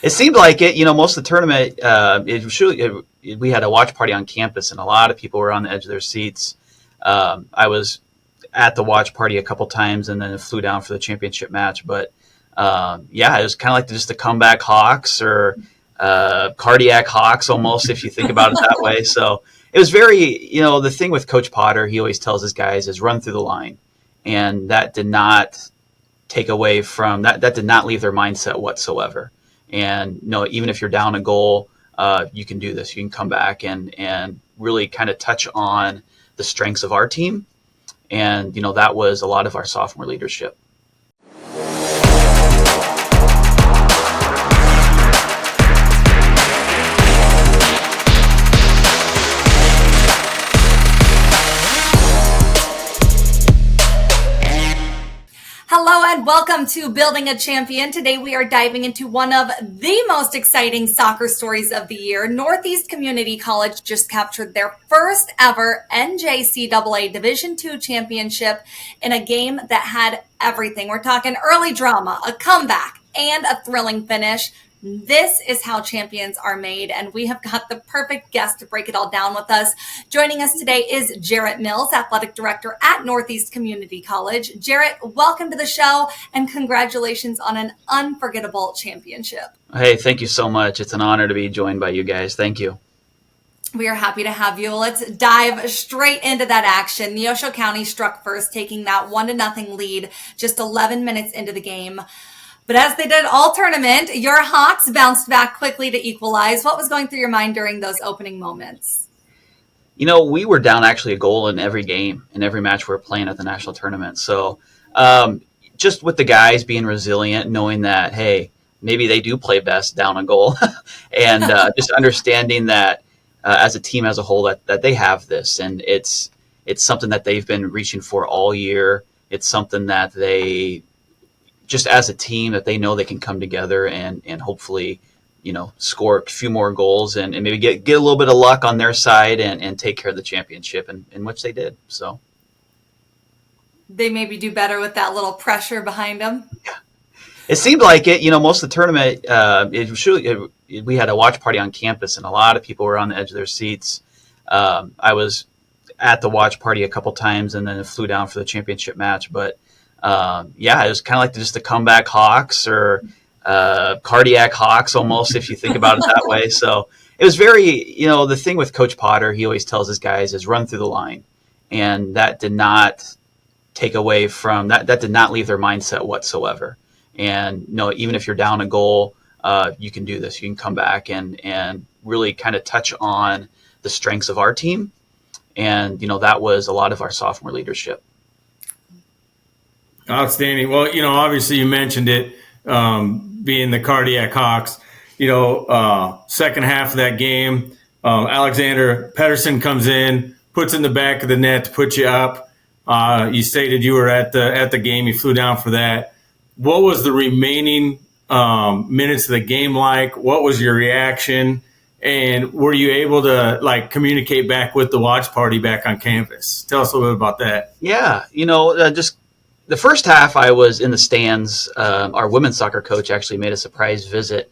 It seemed like it. Most of the tournament, we had a watch party on campus, and a lot of people were on the edge of their seats. I was at the watch party a couple times, and then flew down for the championship match. But it was kind of like just the comeback Hawks or cardiac Hawks almost, if you think about it that way. So it was very, the thing with Coach Potter, he always tells his guys is run through the line, and that did not take away from that. That did not leave their mindset whatsoever. And even if you're down a goal, you can do this. You can come back and really kind of touch on the strengths of our team. And, that was a lot of our sophomore leadership. Hello and welcome to Building a Champion. Today we are diving into one of the most exciting soccer stories of the year. Northeast Community College just captured their first ever NJCAA Division II championship in a game that had everything. We're talking early drama, a comeback, and a thrilling finish. This is how champions are made, and we have got the perfect guest to break it all down with us. Joining us today is Jerrett Mills, Athletic Director at Northeast Community College. Jerrett, welcome to the show, and congratulations on an unforgettable championship. Hey, thank you so much. It's an honor to be joined by you guys. Thank you. We are happy to have you. Let's dive straight into that action. Neosho County struck first, taking that 1-0 lead just 11 minutes into the game. But as they did all tournament, your Hawks bounced back quickly to equalize. What was going through your mind during those opening moments? We were down actually a goal in every game, in every match we were playing at the national tournament. So just with the guys being resilient, knowing that, hey, maybe they do play best down a goal, and just understanding that as a team as a whole that they have this. And it's something that they've been reaching for all year. It's something that they – just as a team that they know they can come together and hopefully, score a few more goals and maybe get a little bit of luck on their side and take care of the championship, in which they did. So they maybe do better with that little pressure behind them. Yeah. It seemed like it. Most of the tournament, we had a watch party on campus, and a lot of people were on the edge of their seats. I was at the watch party a couple times, and then flew down for the championship match. But it was kind of like just the comeback Hawks or cardiac Hawks almost, if you think about it that way. So it was very, the thing with Coach Potter, he always tells his guys is run through the line, and that did not take away from that. That did not leave their mindset whatsoever. And even if you're down a goal, you can do this. You can come back and really kind of touch on the strengths of our team. And, that was a lot of our sophomore leadership. Outstanding. Well, obviously you mentioned it, being the cardiac Hawks. Second half of that game, Alexander Pedersen comes in, puts in the back of the net to put you up. You stated you were at the game. You flew down for that. What was the remaining minutes of the game like? What was your reaction? And were you able to communicate back with the watch party back on campus? Tell us a little bit about that. Yeah, just the first half I was in the stands. Our women's soccer coach actually made a surprise visit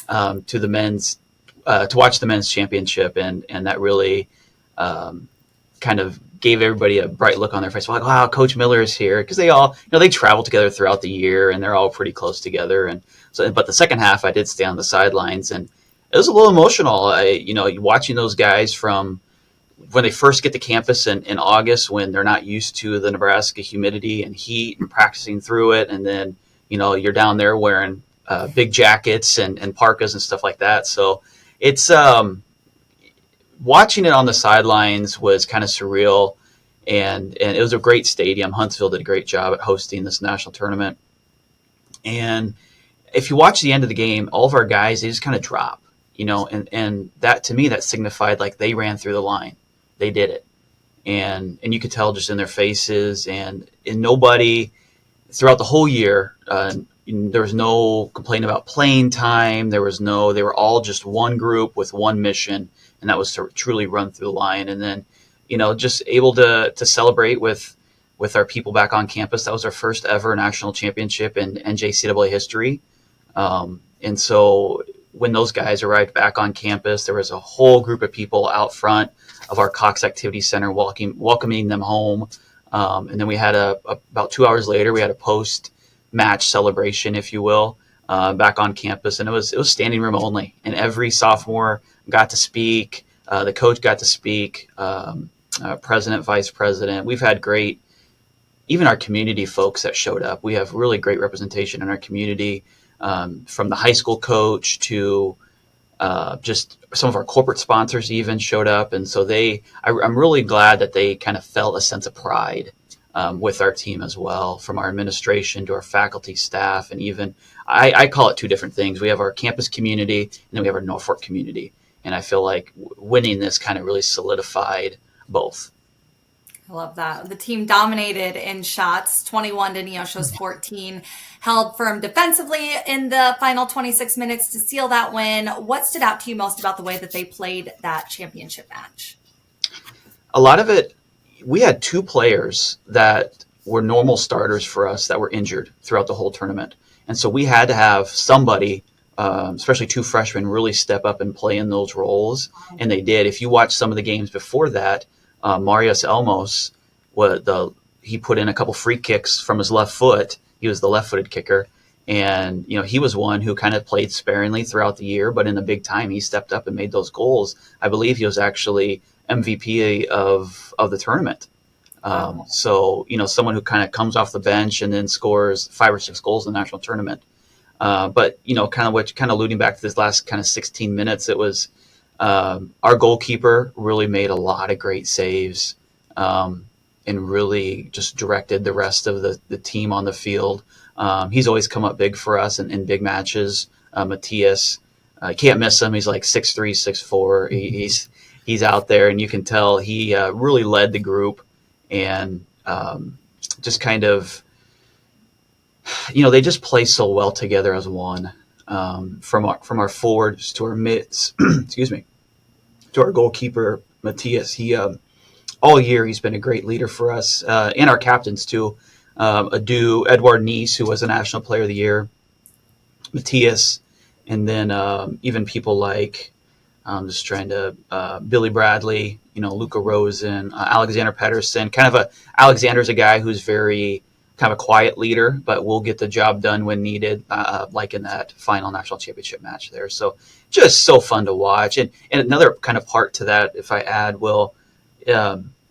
to the men's to watch the men's championship, and that really kind of gave everybody a bright look on their face. Like, wow, Coach Miller is here, because they all, they travel together throughout the year, and they're all pretty close together. And so, but the second half, I did stay on the sidelines, and it was a little emotional. Watching those guys from when they first get to campus in August, when they're not used to the Nebraska humidity and heat and practicing through it. And then, you're down there wearing big jackets and parkas and stuff like that. So it's watching it on the sidelines was kind of surreal. And it was a great stadium. Huntsville did a great job at hosting this national tournament. And if you watch the end of the game, all of our guys, they just kind of drop, and that, to me, that signified like they ran through the line. They did it. And you could tell just in their faces, and nobody throughout the whole year, there was no complaint about playing time. They were all just one group with one mission, and that was to truly run through the line. And then, just able to celebrate with our people back on campus. That was our first ever national championship in NJCAA history. And so when those guys arrived back on campus, there was a whole group of people out front of our Cox Activity Center welcoming them home. And then we had about 2 hours later, we had a post-match celebration, if you will, back on campus. And it was standing room only. And every sophomore got to speak. The coach got to speak, president, vice president. We've had great, even our community folks that showed up. We have really great representation in our community, from the high school coach to just some of our corporate sponsors even showed up. And so I'm really glad that they kind of felt a sense of pride with our team as well, from our administration to our faculty, staff, and even, I call it two different things. We have our campus community, and then we have our Norfolk community. And I feel like winning this kind of really solidified both. I love that. The team dominated in shots, 21 to Neosho's 14, held firm defensively in the final 26 minutes to seal that win. What stood out to you most about the way that they played that championship match? A lot of it, we had two players that were normal starters for us that were injured throughout the whole tournament. And so we had to have somebody, especially two freshmen, really step up and play in those roles. And they did. If you watch some of the games before that, Marius Elmos, he put in a couple free kicks from his left foot. He was the left-footed kicker. And, he was one who kind of played sparingly throughout the year, but in the big time, he stepped up and made those goals. I believe he was actually MVP of the tournament. So, someone who kind of comes off the bench and then scores 5 or 6 goals in the national tournament. But, kind of alluding back to this last kind of 16 minutes, it was our goalkeeper really made a lot of great saves and really just directed the rest of the team on the field. He's always come up big for us in big matches. Matthias, can't miss him. He's like 6'3", 6'4". He's out there, and you can tell he really led the group and just kind of, they just play so well together as one. From our forwards to our mids, excuse me, to our goalkeeper Matthias. He all year he's been a great leader for us, and our captains too. Edouard Nice, who was a National Player of the Year, Matthias, and then even people like Billy Bradley, Luca Rosen, Alexander Pedersen. Alexander's a guy who's very kind of a quiet leader, but will get the job done when needed, like in that final national championship match there. So just so fun to watch. And another kind of part to that, if I add, Will,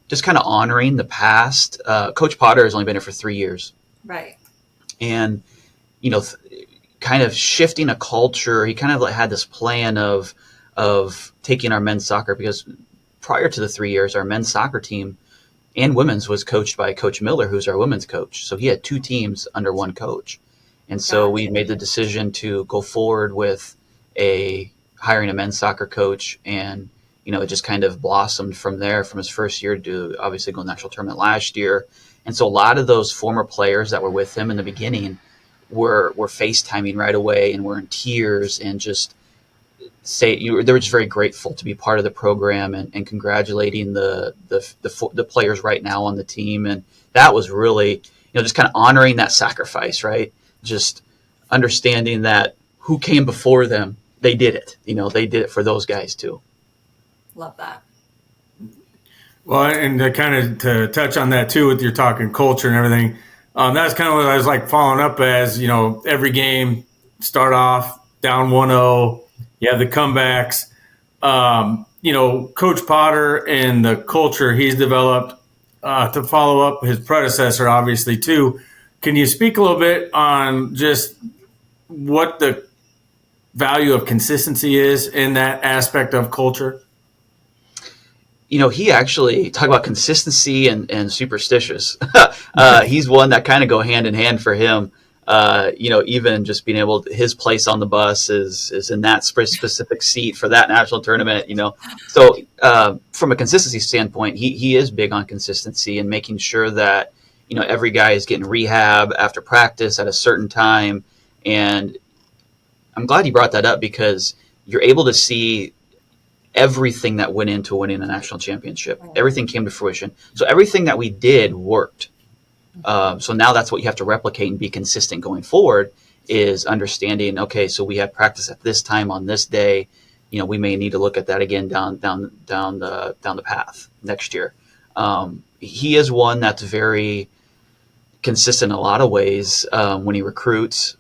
just kind of honoring the past. Coach Potter has only been here for 3 years. Right. And, kind of shifting a culture. He kind of had this plan of taking our men's soccer, because prior to the 3 years, our men's soccer team and women's was coached by Coach Miller, who's our women's coach. So he had 2 teams under one coach. And so we made the decision to go forward with hiring a men's soccer coach. And, it just kind of blossomed from there, from his first year to obviously go to the national tournament last year. And so a lot of those former players that were with him in the beginning were FaceTiming right away and were in tears and just they were just very grateful to be part of the program and congratulating the players right now on the team. And that was really, just kind of honoring that sacrifice, right? Just understanding that who came before them, they did it. They did it for those guys too. Love that. Well, and to touch on that too, with your talking culture and everything, that's kind of what I was like following up as, every game start off down 1-0. You have the comebacks. Coach Potter and the culture he's developed to follow up his predecessor, obviously, too. Can you speak a little bit on just what the value of consistency is in that aspect of culture? He actually talk about consistency and superstitious. He's one that kind of go hand in hand for him. Even just being his place on the bus is in that specific seat for that national tournament, So from a consistency standpoint, he is big on consistency and making sure that, every guy is getting rehab after practice at a certain time. And I'm glad you brought that up, because you're able to see everything that went into winning a national championship. Everything came to fruition. So everything that we did worked. So now that's what you have to replicate and be consistent going forward. is understanding, okay, so we have practice at this time on this day. We may need to look at that again down the path next year. He is one that's very consistent in a lot of ways. When he recruits,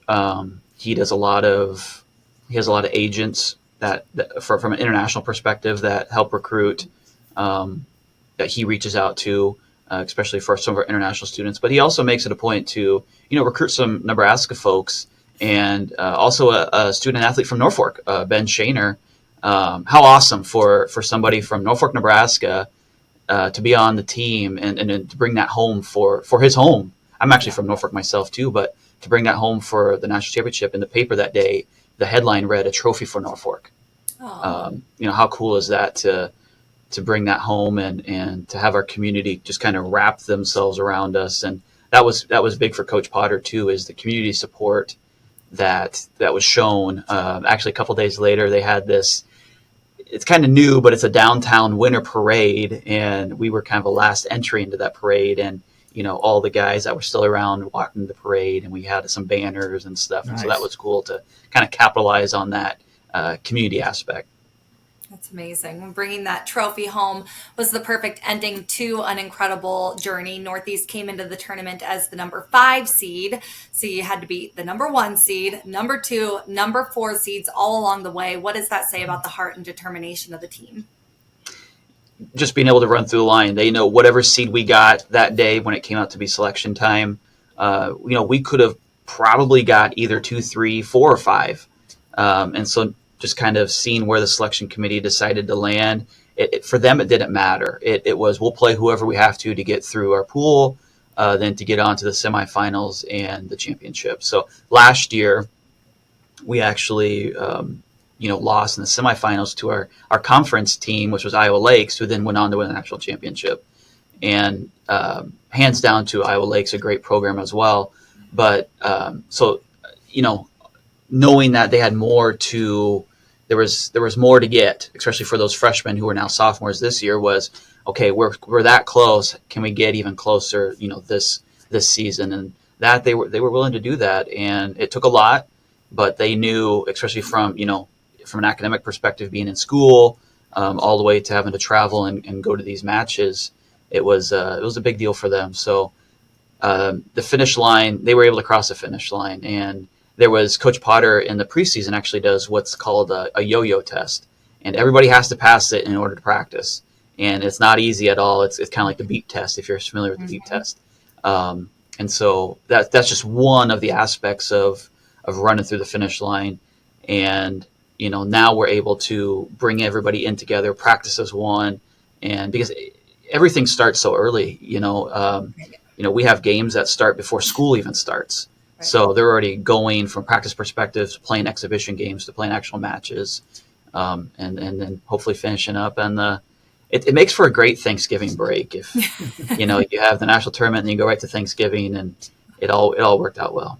he has a lot of agents that from an international perspective that help recruit, that he reaches out to, especially for some of our international students. But he also makes it a point to recruit some Nebraska folks, and also a student athlete from Norfolk, Ben Shaner. How awesome for somebody from Norfolk, Nebraska, to be on the team and to bring that home for his home. I'm actually from Norfolk myself too, but to bring that home for the national championship. In the paper that day, the headline read, "A trophy for Norfolk." How cool is that to bring that home and to have our community just kind of wrap themselves around us. And that was big for Coach Potter too, is the community support that was shown. Actually, a couple days later, they had this. It's kind of new, but it's a downtown winter parade, and we were kind of a last entry into that parade. And all the guys that were still around walking the parade, and we had some banners and stuff. Nice. And so that was cool to kind of capitalize on that community aspect. That's amazing. Bringing that trophy home was the perfect ending to an incredible journey. Northeast came into the tournament as the number 5 seed. So you had to beat the number 1 seed, number 2, number 4 seeds all along the way. What does that say about the heart and determination of the team? Just being able to run through the line. They know whatever seed we got that day when it came out to be selection time, we could have probably got either 2, 3, 4, or 5. And so just kind of seeing where the selection committee decided to land, for them, it didn't matter. It was, we'll play whoever we have to get through our pool, then to get on to the semifinals and the championship. So last year, we actually lost in the semifinals to our conference team, which was Iowa Lakes, who then went on to win the national championship. And hands down to Iowa Lakes, a great program as well. But knowing that they had more to, there was more to get, especially for those freshmen who are now sophomores this year, was, okay, we're that close. Can we get even closer, this season? And that they were willing to do that. And it took a lot, but they knew, especially from an academic perspective, being in school, all the way to having to travel and go to these matches, it was a big deal for them. So the finish line, they were able to cross the finish line. And there was Coach Potter in the preseason actually does what's called a yo-yo test, and everybody has to pass it in order to practice. And it's not easy at all. It's kind of like the beep test, if you're familiar with the beep test. And so that's just one of the aspects of running through the finish line. And now we're able to bring everybody in together, practice as one, and because everything starts so early, we have games that start before school even starts. Right. So they're already going from practice perspectives, playing exhibition games to playing actual matches, and then hopefully finishing up. And it makes for a great Thanksgiving break if you have the national tournament and you go right to Thanksgiving, and it all worked out well.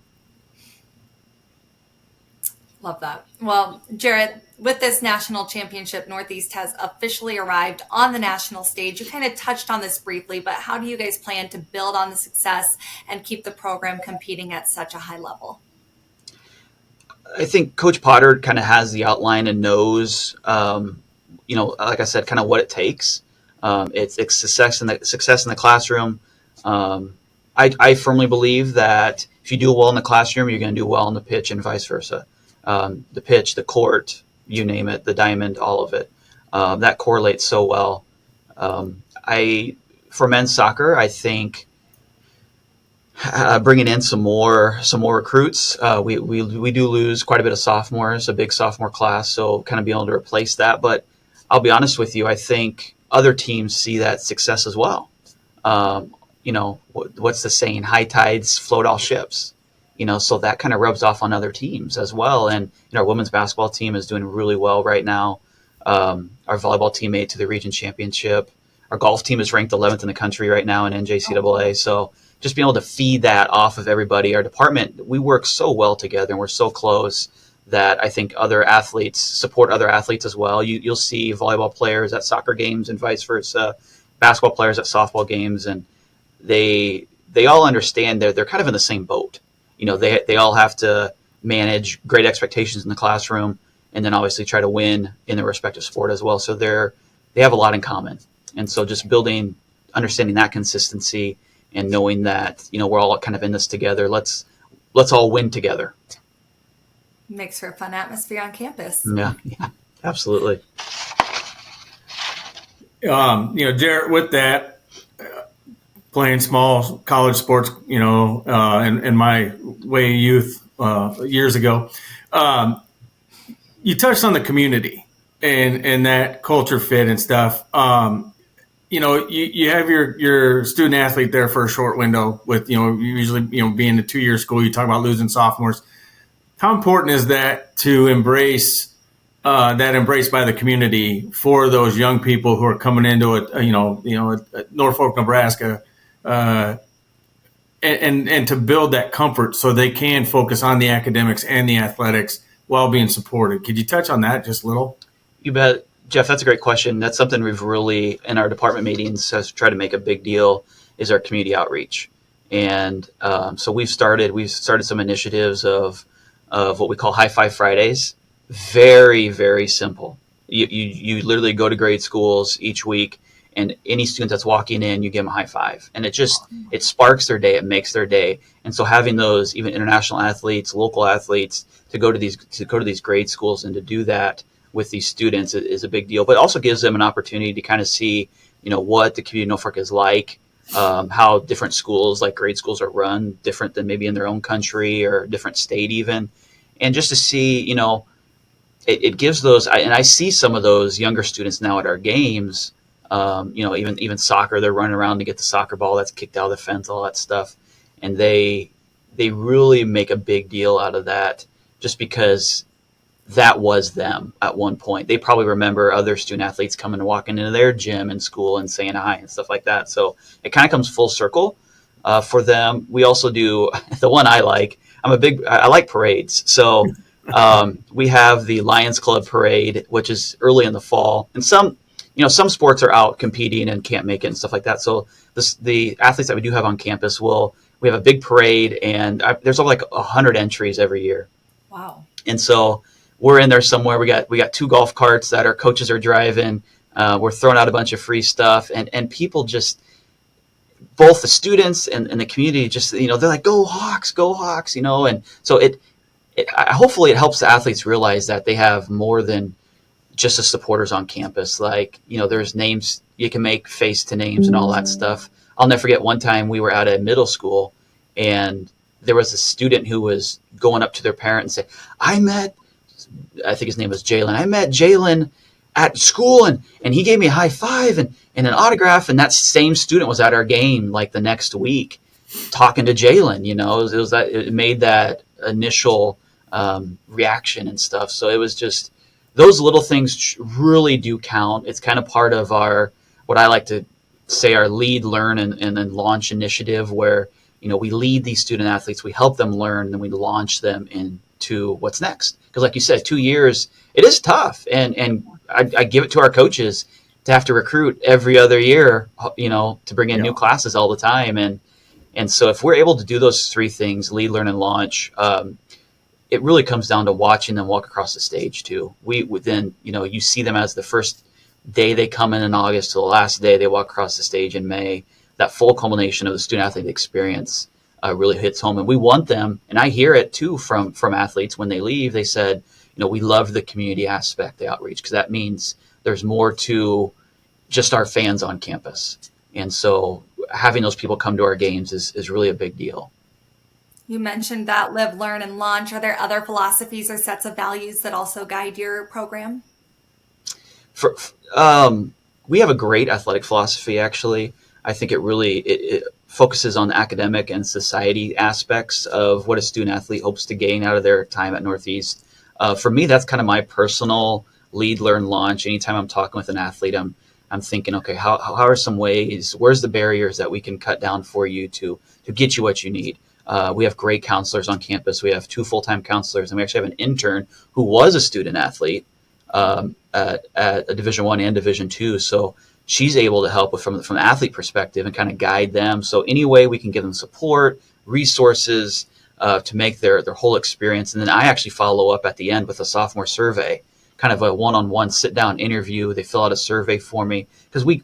Love that. Well, Jerrett, with this national championship, Northeast has officially arrived on the national stage. You kind of touched on this briefly, but how do you guys plan to build on the success and keep the program competing at such a high level? I think Coach Potter kind of has the outline and knows, like I said, kind of what it takes. It's success in the classroom. I firmly believe that if you do well in the classroom, you're going to do well on the pitch, and vice versa. The pitch, the court, you name it, the diamond, all of it. That correlates so well. For men's soccer, I think bringing in some more recruits. We do lose quite a bit of sophomores, a big sophomore class, so kind of being able to replace that. But I'll be honest with you, I think other teams see that success as well. What's the saying? High tides float all ships. So that kind of rubs off on other teams as well. And our women's basketball team is doing really well right now. Our volleyball team made to the region championship. Our golf team is ranked 11th in the country right now in NJCAA. So just being able to feed that off of everybody. Our department, we work so well together and we're so close that I think other athletes support other athletes as well. You'll see volleyball players at soccer games and vice versa, basketball players at softball games, and they all understand they're kind of in the same boat. They all have to manage great expectations in the classroom, and then obviously try to win in their respective sport as well. So they have a lot in common. And so just understanding that consistency and knowing that, we're all kind of in this together. Let's all win together. Makes for a fun atmosphere on campus. Yeah, absolutely. Jerrett, with that, playing small college sports, in my way of youth years ago, you touched on the community and that culture fit and stuff. You have your student athlete there for a short window with, usually, being a 2-year school, you talk about losing sophomores. How important is that to embrace by the community for those young people who are coming into Norfolk, Nebraska, and to build that comfort so they can focus on the academics and the athletics while being supported? Could you touch on that just a little? You bet. Jeff, that's a great question. That's something we've really, in our department meetings, has tried to make a big deal, is our community outreach. And so we've started some initiatives of what we call High Five Fridays. Very, very simple. You literally go to grade schools each week, and any student that's walking in, you give them a high five. And it sparks their day. It makes their day. And so having those even international athletes, local athletes, to go to these grade schools and to do that with these students is a big deal, but it also gives them an opportunity to kind of see, what the community of Norfolk is like, how different schools, like grade schools, are run different than maybe in their own country or different state even. And just to see, it gives those, and I see some of those younger students now at our games, even soccer, they're running around to get the soccer ball that's kicked out of the fence, all that stuff. And they really make a big deal out of that just because that was them at one point. They probably remember other student athletes coming and walking into their gym in school and saying hi and stuff like that. So it kind of comes full circle for them. We also do the one I like. I like parades. So we have the Lions Club parade, which is early in the fall, and some sports are out competing and can't make it and stuff like that. So the athletes that we do have on campus we have a big parade, and there's like 100 entries every year. Wow. And so we're in there somewhere. We got 2 golf carts that our coaches are driving. We're throwing out a bunch of free stuff, and people just, both the students and the community, just, they're like, go Hawks, and so hopefully it helps the athletes realize that they have more than just the supporters on campus. Like, there's names you can make, face to names and all that stuff. I'll never forget one time we were at a middle school, and there was a student who was going up to their parent and say, I think his name was Jalen. I met Jalen at school, and he gave me a high five and an autograph. And that same student was at our game like the next week talking to Jalen. It made that initial reaction and stuff. So it was just, those little things really do count. It's kind of part of what I like to say, our lead, learn, and launch initiative, where, we lead these student athletes, we help them learn, and then we launch them into what's next. Because like you said, 2 years, it is tough. And I give it to our coaches to have to recruit every other year, to bring in new classes all the time. And so if we're able to do those 3 things, lead, learn, and launch, it really comes down to watching them walk across the stage too. Then, you see them as the first day they come in August to the last day they walk across the stage in May. That full culmination of the student athlete experience really hits home. And we want them, and I hear it too from athletes when they leave. They said, we love the community aspect, the outreach, because that means there's more to just our fans on campus. And so having those people come to our games is really a big deal. You mentioned that live, learn, and launch. Are there other philosophies or sets of values that also guide your program? We have a great athletic philosophy, actually. I think it focuses on the academic and society aspects of what a student athlete hopes to gain out of their time at Northeast. For me, that's kind of my personal lead, learn, launch. Anytime I'm talking with an athlete, I'm thinking, okay, how are some ways, where's the barriers that we can cut down for you to get you what you need? We have great counselors on campus. We have 2 full-time counselors, and we actually have an intern who was a student athlete at a Division I and Division II. So she's able to help from the athlete perspective and kind of guide them. So any way we can give them support, resources, to make their whole experience. And then I actually follow up at the end with a sophomore survey, kind of a one-on-one sit-down interview. They fill out a survey for me because we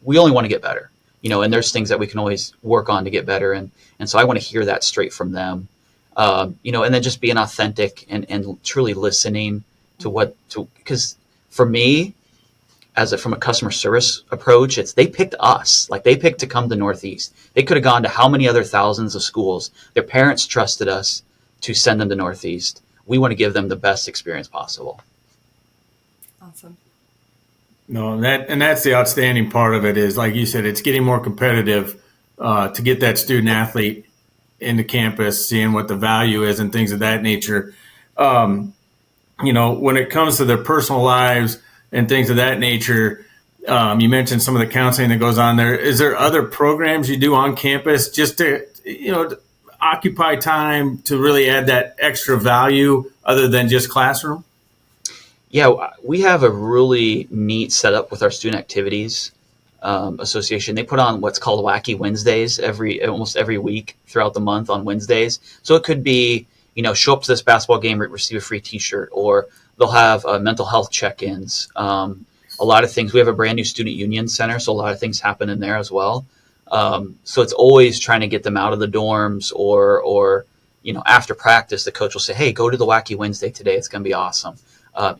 only want to get better, and there's things that we can always work on to get better. And so I want to hear that straight from them, and then just being authentic and truly listening because for me, from a customer service approach, they picked us. Like, they picked to come to Northeast. They could have gone to how many other thousands of schools. Their parents trusted us to send them to Northeast. We want to give them the best experience possible. Awesome. No, that's the outstanding part of it is, like you said, it's getting more competitive to get that student athlete into campus, seeing what the value is and things of that nature. When it comes to their personal lives and things of that nature, you mentioned some of the counseling that goes on there. Is there other programs you do on campus just to occupy time to really add that extra value other than just classroom? Yeah, we have a really neat setup with our student activities association. They put on what's called Wacky Wednesdays almost every week throughout the month on Wednesdays. So it could be, show up to this basketball game, receive a free T-shirt, or they'll have mental health check-ins. A lot of things. We have a brand new student union center, so a lot of things happen in there as well. So it's always trying to get them out of the dorms, or after practice, the coach will say, "Hey, go to the Wacky Wednesday today. It's going to be awesome."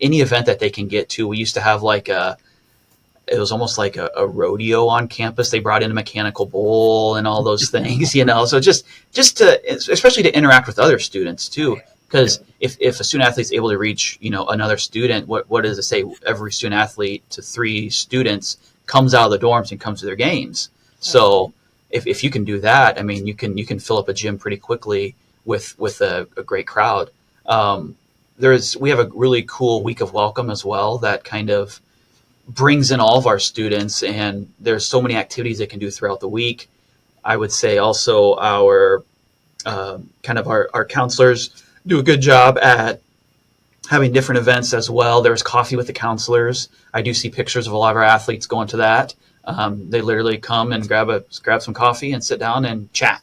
Any event that they can get to. We used to have it was almost like a rodeo on campus. They brought in a mechanical bull and all those things, So just to, especially to interact with other students too, because if a student athlete is able to reach, another student, what does it say? Every student athlete to 3 students comes out of the dorms and comes to their games. So if you can do that, I mean, you can fill up a gym pretty quickly with a great crowd. We have a really cool week of welcome as well that kind of brings in all of our students, and there's so many activities they can do throughout the week. I would say also our counselors do a good job at having different events as well. There's coffee with the counselors. I do see pictures of a lot of our athletes going to that. They literally come and grab some coffee and sit down and chat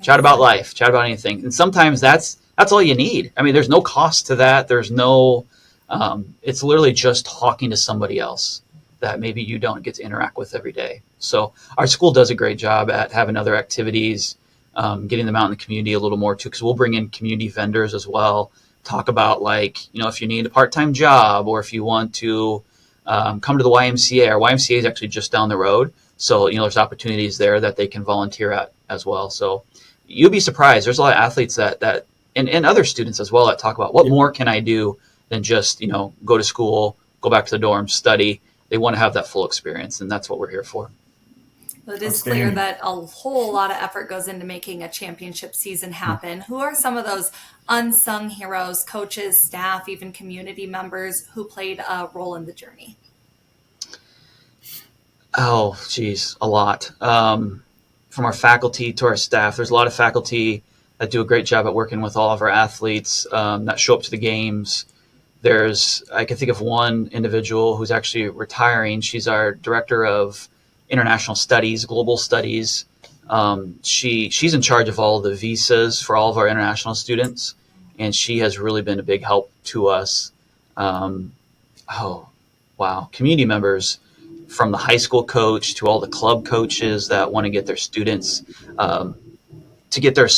about life, chat about anything. And sometimes that's all you need. I mean, there's no cost to that. There's no, it's literally just talking to somebody else that maybe you don't get to interact with every day. So our school does a great job at having other activities, getting them out in the community a little more too, because we'll bring in community vendors as well, talk about if you need a part-time job, or if you want to come to the YMCA. Our YMCA is actually just down the road. So, there's opportunities there that they can volunteer at as well. So you'll be surprised. There's a lot of athletes that and other students as well that talk about what more can I do than just, go to school, go back to the dorm, study. They want to have that full experience, and that's what we're here for. Well, it is clear that a whole lot of effort goes into making a championship season happen. Who are some of those unsung heroes, coaches, staff, even community members who played a role in the journey? Oh, geez, a lot. From our faculty to our staff, there's a lot of faculty that do a great job at working with all of our athletes that show up to the games. I can think of one individual who's actually retiring. She's our director of international studies, global studies. She's in charge of all the visas for all of our international students, and she has really been a big help to us. Community members, from the high school coach to all the club coaches that want to get their students to get their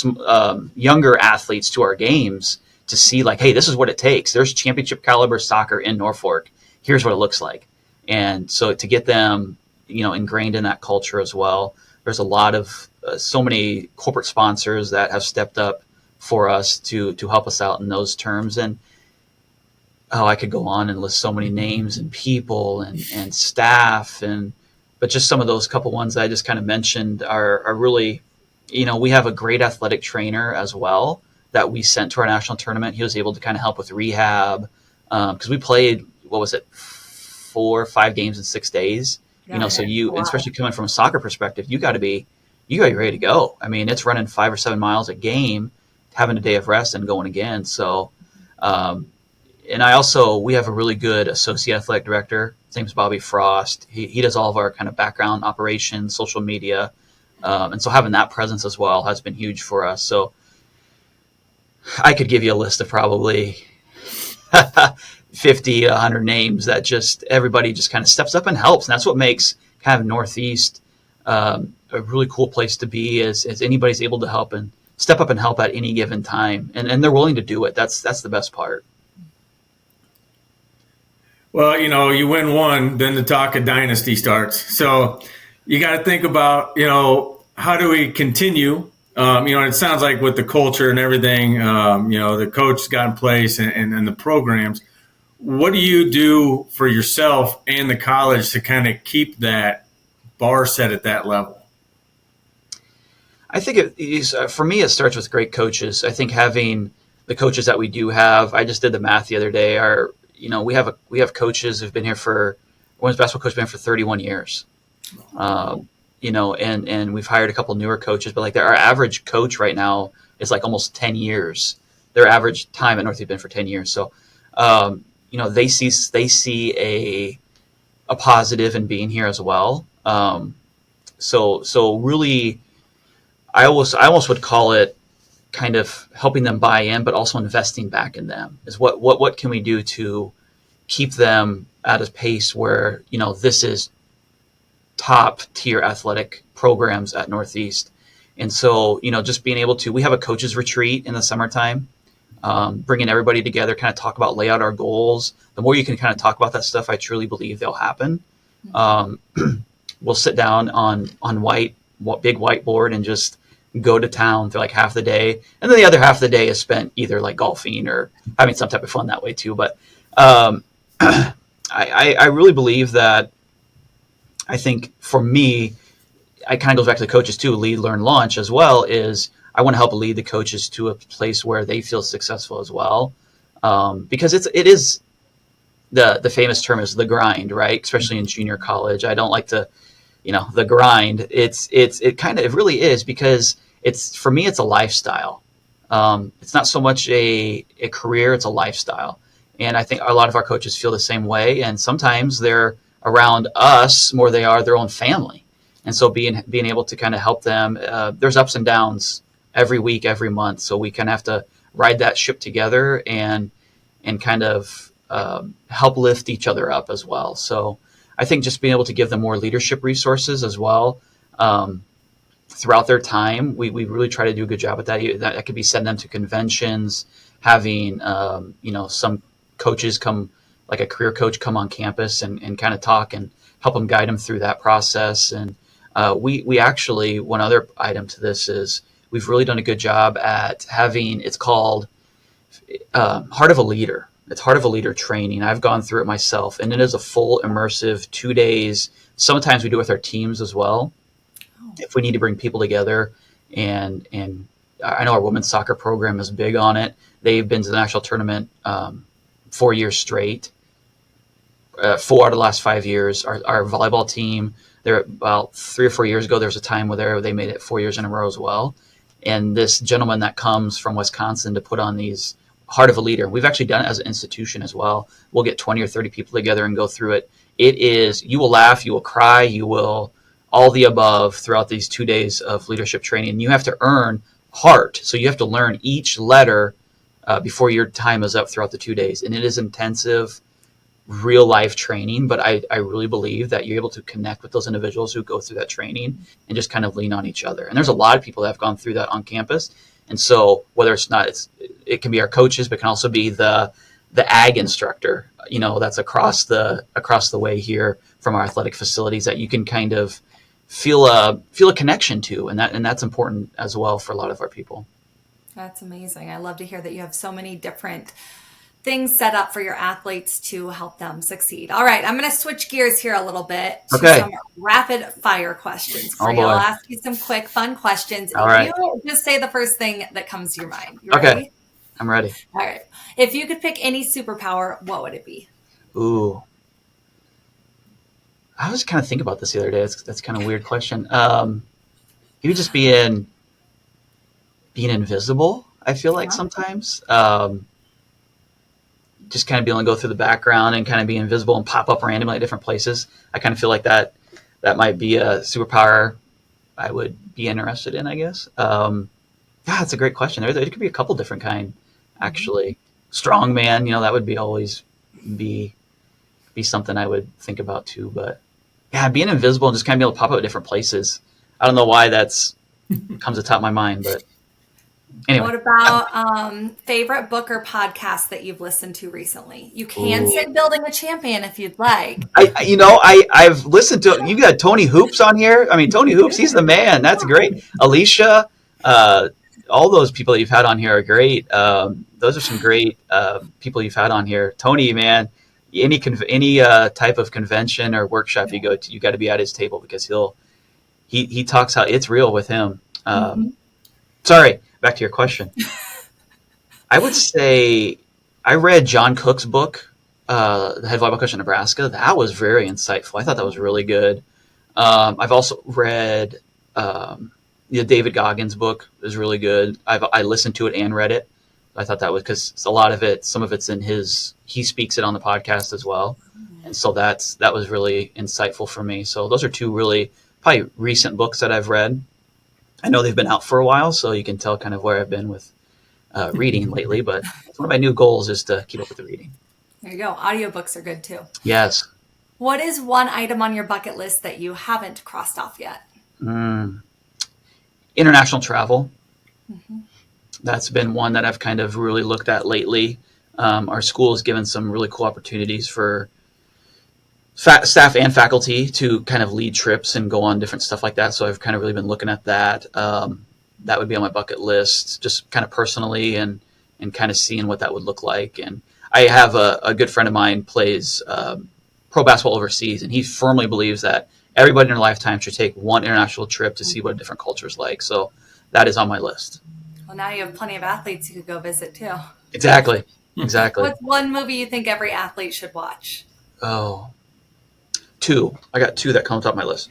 younger athletes to our games to see hey, this is what it takes. There's championship caliber soccer in Norfolk. Here's what it looks like. And so to get them, ingrained in that culture as well. There's a lot of so many corporate sponsors that have stepped up for us to help us out in those terms. And I could go on and list so many names and people and staff, but just some of those couple ones that I just kind of mentioned are really, we have a great athletic trainer as well that we sent to our national tournament. He was able to kind of help with rehab because we played, 4 or 5 games in 6 days. So especially coming from a soccer perspective, you got to be ready to go. I mean, it's running 5 or 7 miles a game, having a day of rest and going again. So, we have a really good associate athletic director. His name's Bobby Frost. He does all of our kind of background operations, social media. And so having that presence as well has been huge for us. So I could give you a list of probably 50, 100 names that just everybody just kind of steps up and helps. And that's what makes kind of Northeast a really cool place to be is anybody's able to help and step up and help at any given time. And they're willing to do it. That's the best part. Well, you win one, then the talk of dynasty starts. So you got to think about, how do we continue? It sounds like with the culture and everything, the coach got in place and the programs. What do you do for yourself and the college to kind of keep that bar set at that level? I think for me, it starts with great coaches. I think having the coaches that we do have, I just did the math the other day, we have coaches who've been here women's basketball coach been here for 31 years. And we've hired a couple newer coaches, but like our average coach right now is like almost 10 years. Their average time at Northeast been for 10 years. So, they see a positive in being here as well. So really, I almost would call it kind of helping them buy in, but also investing back in them is what can we do to keep them at a pace where, this is top tier athletic programs at Northeast. And so, just being able to, we have a coaches retreat in the summertime, bringing everybody together, kind of talk about, lay out our goals. The more you can kind of talk about that stuff, I truly believe they'll happen. We'll sit down on big whiteboard and just go to town for like half the day. And then the other half of the day is spent either like golfing or having some type of fun that way too. But I really believe that, I think for me, it kind of goes back to the coaches too, lead, learn, launch as well, is I want to help lead the coaches to a place where they feel successful as well. Because it is the famous term is the grind, right? Especially in junior college. I don't like to, the grind. It really is, because for me, it's a lifestyle. It's not so much a career, it's a lifestyle. And I think a lot of our coaches feel the same way. And sometimes they're around us more they are their own family. And so being able to kind of help them, there's ups and downs every week, every month. So we kind of have to ride that ship together and kind of help lift each other up as well. So I think just being able to give them more leadership resources as well throughout their time, we really try to do a good job at that. That could be sending them to conventions, having some coaches come, like a career coach, come on campus and kind of talk and help them, guide them through that process. And we actually, one other item to this is we've really done a good job at having, it's called Heart of a Leader. It's Heart of a Leader training. I've gone through it myself, and it is a full immersive 2 days. Sometimes we do it with our teams as well, if we need to bring people together. And I know our women's soccer program is big on it. They've been to the national tournament 4 years straight. 4 out of the last 5 years. Our volleyball team, there about 3 or 4 years ago, there was a time where they made it 4 years in a row as well. And this gentleman that comes from Wisconsin to put on these Heart of a Leader, we've actually done it as an institution as well. We'll get 20 or 30 people together and go through it. It is, you will laugh, you will cry, you will all the above throughout these 2 days of leadership training. You have to earn heart. So you have to learn each letter before your time is up throughout the 2 days. And it is intensive, real life training, but I really believe that you're able to connect with those individuals who go through that training and just kind of lean on each other. And there's a lot of people that have gone through that on campus. And so whether it can be our coaches, but it can also be the ag instructor, that's across the way here from our athletic facilities that you can kind of feel a connection to. And that's important as well for a lot of our people. That's amazing. I love to hear that you have so many different things set up for your athletes to help them succeed. All right, I'm going to switch gears here a little bit to some rapid fire questions for you. I'll ask you some quick, fun questions. All right. You just say the first thing that comes to your mind. You okay. Ready? I'm ready. All right. If you could pick any superpower, what would it be? Ooh. I was kind of thinking about this the other day. That's kind of a weird question. Maybe just being invisible, I feel like sometimes. Just kind of being able to go through the background and kind of be invisible and pop up randomly at different places. I kind of feel like that might be a superpower I would be interested in, I guess. Yeah, that's a great question. There could be a couple different kind, actually. Strong man, that would be always be something I would think about too. But yeah, being invisible and just kind of be able to pop up at different places. I don't know why that's comes to the top of my mind, but anyway. What about favorite book or podcast that you've listened to recently? You can Ooh. say Building a Champion if you'd like. I've listened to, you got Tony Hoops on here. I mean, Tony Hoops, he's the man. That's great. Alicia, all those people that you've had on here are great. Those are some great people you've had on here. Tony, man, any type of convention or workshop you go to, you got to be at his table because he talks how it's real with him. Sorry, back to your question. I would say I read John Cook's book, The Head Volleyball Coach in Nebraska. That was very insightful. I thought that was really good. I've also read David Goggins' book is really good. I listened to it and read it. I thought that was because some of it's in he speaks it on the podcast as well. And so that was really insightful for me. So those are two really probably recent books that I've read. I know they've been out for a while, so you can tell kind of where I've been with reading lately. But one of my new goals is to keep up with the reading. There you go. Audiobooks are good too. Yes. What is one item on your bucket list that you haven't crossed off yet? International travel. That's been one that I've kind of really looked at lately. Our school has given some really cool opportunities for staff and faculty to kind of lead trips and go on different stuff like that. So I've kind of really been looking at that. That would be on my bucket list, just kind of personally and kind of seeing what that would look like. And I have a good friend of mine plays pro basketball overseas, and he firmly believes that everybody in their lifetime should take one international trip to see what a different culture is like. So that is on my list. Well, now you have plenty of athletes you could go visit too. Exactly. What's one movie you think every athlete should watch? Oh, two. I got two that come top of my list.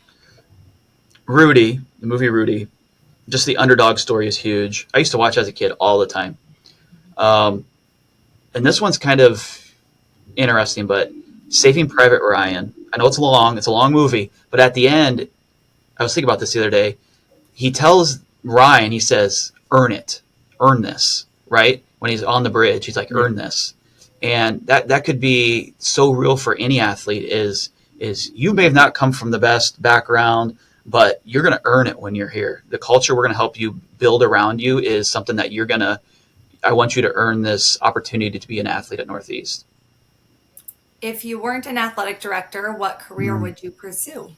Rudy, the movie Rudy. Just the underdog story is huge. I used to watch as a kid all the time. And this one's kind of interesting, but Saving Private Ryan. I know it's a long movie, but at the end, I was thinking about this the other day. He tells Ryan, he says, earn it, earn this, right? When he's on the bridge, he's like, earn this. And that could be so real for any athlete is you may have not come from the best background, but you're going to earn it when you're here. The culture we're going to help you build around you is something that I want you to earn this opportunity to be an athlete at Northeast. If you weren't an athletic director, what career would you pursue?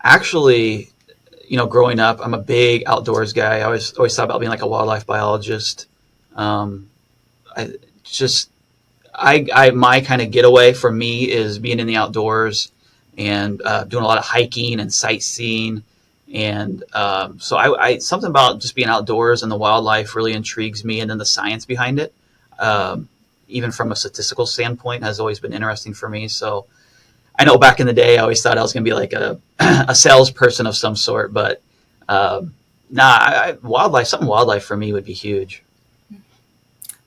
Actually, growing up, I'm a big outdoors guy. I always thought about being like a wildlife biologist. My kind of getaway for me is being in the outdoors and doing a lot of hiking and sightseeing. And so I something about just being outdoors and the wildlife really intrigues me. And then the science behind it, even from a statistical standpoint, has always been interesting for me. So I know back in the day, I always thought I was going to be like a salesperson of some sort. But wildlife for me would be huge.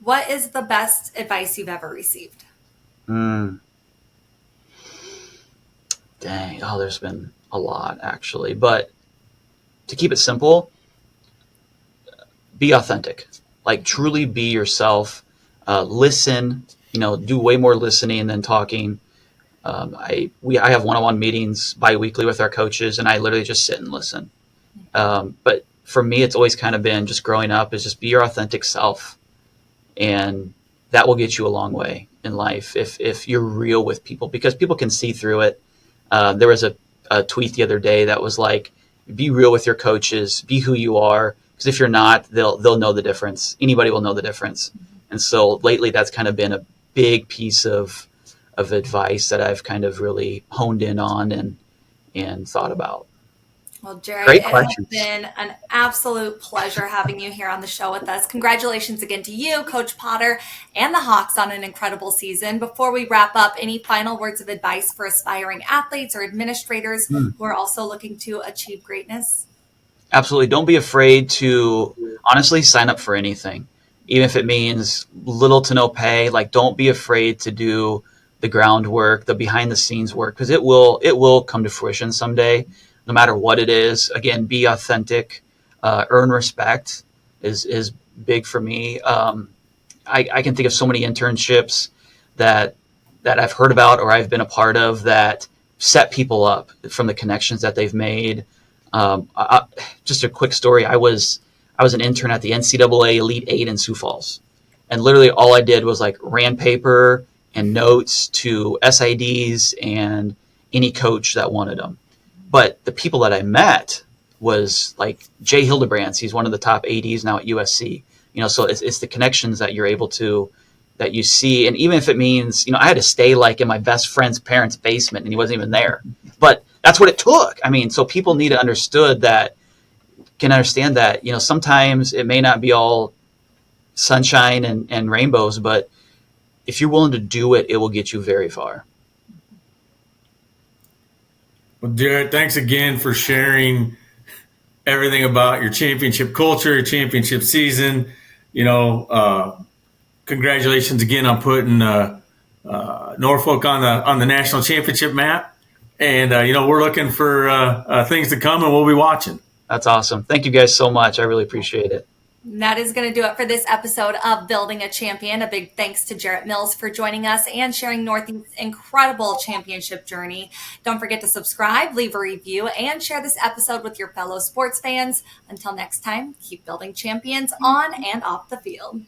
What is the best advice you've ever received? Dang. Oh, there's been a lot, actually. But to keep it simple, be authentic. Like, truly be yourself. Listen. Do way more listening than talking. I have one-on-one meetings bi-weekly with our coaches, and I literally just sit and listen. But for me, it's always kind of been just growing up is just be your authentic self. And that will get you a long way in life if you're real with people, because people can see through it. There was a tweet the other day that was like, be real with your coaches, be who you are. Because if you're not, they'll know the difference. Anybody will know the difference. And so lately that's kind of been a big piece of advice that I've kind of really honed in on and thought about. Well, Jerrett, Great it questions. has been an absolute pleasure having you here on the show with us. Congratulations again to you, Coach Potter, and the Hawks on an incredible season. Before we wrap up, any final words of advice for aspiring athletes or administrators who are also looking to achieve greatness? Absolutely. Don't be afraid to honestly sign up for anything, even if it means little to no pay. Like, don't be afraid to do the groundwork, the behind the scenes work, because it will come to fruition someday. No matter what it is, again, be authentic. earn respect is big for me. I can think of so many internships that I've heard about or I've been a part of that set people up from the connections that they've made. Just a quick story. I was an intern at the NCAA Elite Eight in Sioux Falls, and literally all I did was like ran paper and notes to SIDs and any coach that wanted them. But the people that I met was like Jay Hildebrands. He's one of the top ADs now at USC. So it's the connections that you're able to, that you see. And even if it means, I had to stay like in my best friend's parents' basement and he wasn't even there, but that's what it took. So people need to understand that, sometimes it may not be all sunshine and rainbows, but if you're willing to do it, it will get you very far. Well, Jerrett, thanks again for sharing everything about your championship culture, your championship season. Congratulations again on putting Norfolk on the national championship map. And, we're looking for things to come, and we'll be watching. That's awesome. Thank you guys so much. I really appreciate it. That is going to do it for this episode of Building a Champion. A big thanks to Jerrett Mills for joining us and sharing Northeast's incredible championship journey. Don't forget to subscribe, leave a review, and share this episode with your fellow sports fans. Until next time, keep building champions on and off the field.